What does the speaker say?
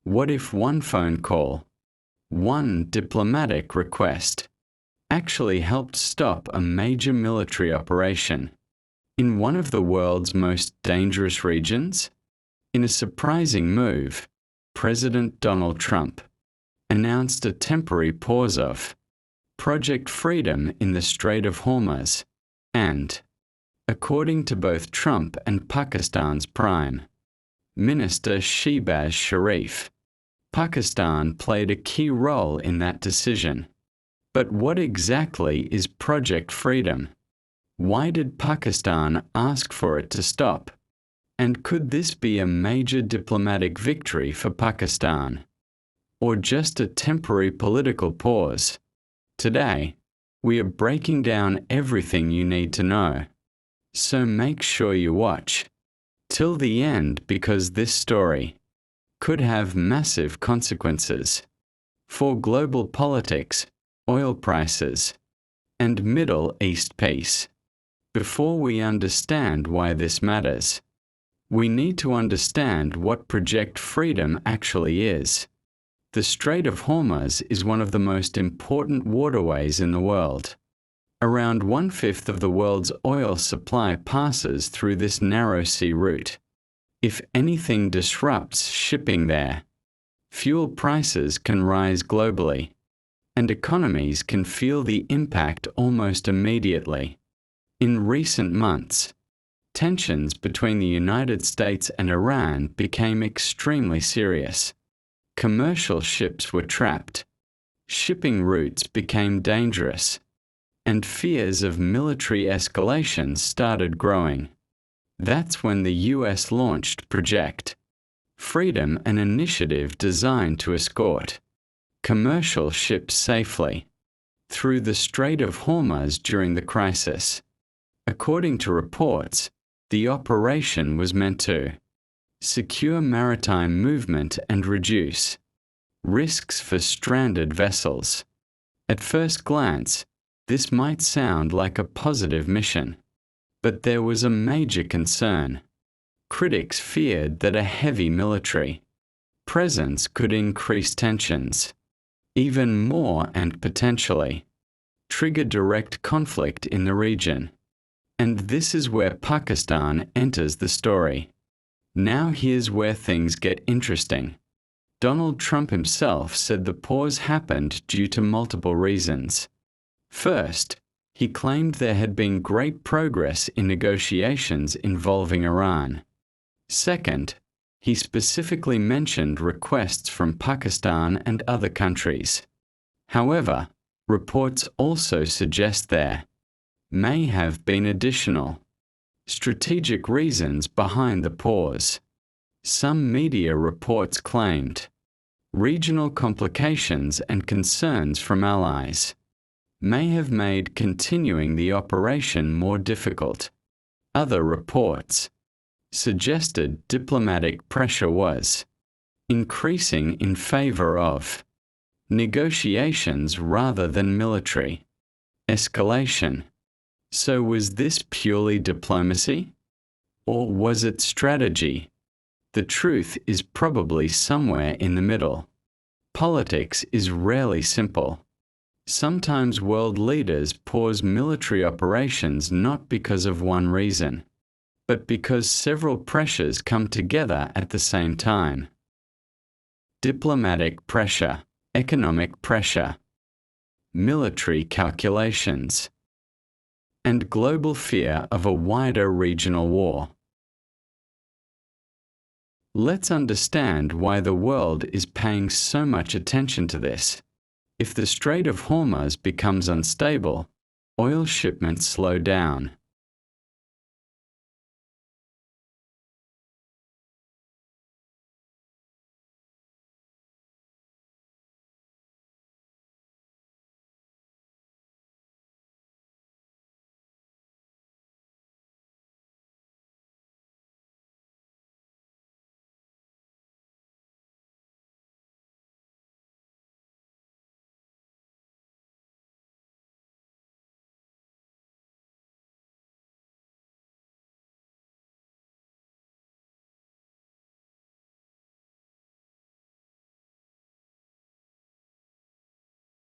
What if one phone call, one diplomatic request, actually helped stop a major military operation in one of the world's most dangerous regions? In a surprising move, President Donald Trump announced a temporary pause of Project Freedom in the Strait of Hormuz, and, according to both Trump and Pakistan's Prime Minister Shehbaz Sharif, Pakistan played a key role in that decision. But what exactly is Project Freedom? Why did Pakistan ask for it to stop? And could this be a major diplomatic victory for Pakistan? Or just a temporary political pause? Today, we are breaking down everything you need to know. So make sure you watch till the end, because this story could have massive consequences for global politics, oil prices, and Middle East peace. Before we understand why this matters, we need to understand what Project Freedom actually is. The Strait of Hormuz is one of the most important waterways in the world. Around 1/5 of the world's oil supply passes through this narrow sea route. If anything disrupts shipping there, fuel prices can rise globally, and economies can feel the impact almost immediately. In recent months, tensions between the United States and Iran became extremely serious. Commercial ships were trapped, shipping routes became dangerous, and fears of military escalation started growing. That's when the US launched Project Freedom, an initiative designed to escort commercial ships safely through the Strait of Hormuz during the crisis. According to reports, the operation was meant to secure maritime movement and reduce risks for stranded vessels. At first glance, this might sound like a positive mission, but there was a major concern. Critics feared that a heavy military presence could increase tensions even more and potentially trigger direct conflict in the region. And this is where Pakistan enters the story. Now here's where things get interesting. Donald Trump himself said the pause happened due to multiple reasons. First, he claimed there had been great progress in negotiations involving Iran. Second, he specifically mentioned requests from Pakistan and other countries. However, reports also suggest there may have been additional strategic reasons behind the pause. Some media reports claimed regional complications and concerns from allies may have made continuing the operation more difficult. Other reports suggested diplomatic pressure was increasing in favor of negotiations rather than military escalation. So was this purely diplomacy? Or was it strategy? The truth is probably somewhere in the middle. Politics is rarely simple. Sometimes world leaders pause military operations not because of one reason, but because several pressures come together at the same time. Diplomatic pressure, economic pressure, military calculations, and global fear of a wider regional war. Let's understand why the world is paying so much attention to this. If the Strait of Hormuz becomes unstable, oil shipments slow down.